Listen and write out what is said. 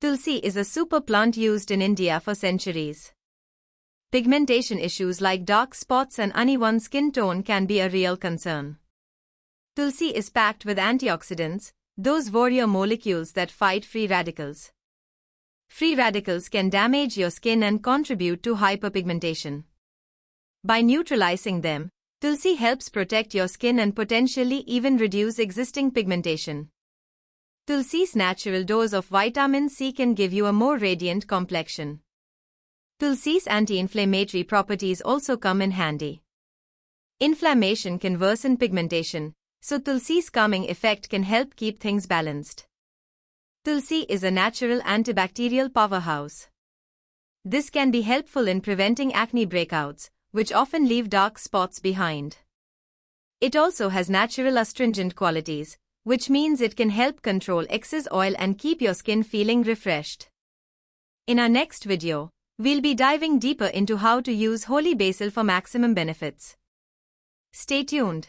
Tulsi is a super plant used in India for centuries. Pigmentation issues like dark spots and uneven skin tone can be a real concern. Tulsi is packed with antioxidants, those warrior molecules that fight free radicals. Free radicals can damage your skin and contribute to hyperpigmentation. By neutralizing them, Tulsi helps protect your skin and potentially even reduce existing pigmentation. Tulsi's natural dose of vitamin C can give you a more radiant complexion. Tulsi's anti-inflammatory properties also come in handy. Inflammation can worsen pigmentation, so Tulsi's calming effect can help keep things balanced. Tulsi is a natural antibacterial powerhouse. This can be helpful in preventing acne breakouts, which often leave dark spots behind. It also has natural astringent qualities, which means it can help control excess oil and keep your skin feeling refreshed. In our next video, we'll be diving deeper into how to use holy basil for maximum benefits. Stay tuned.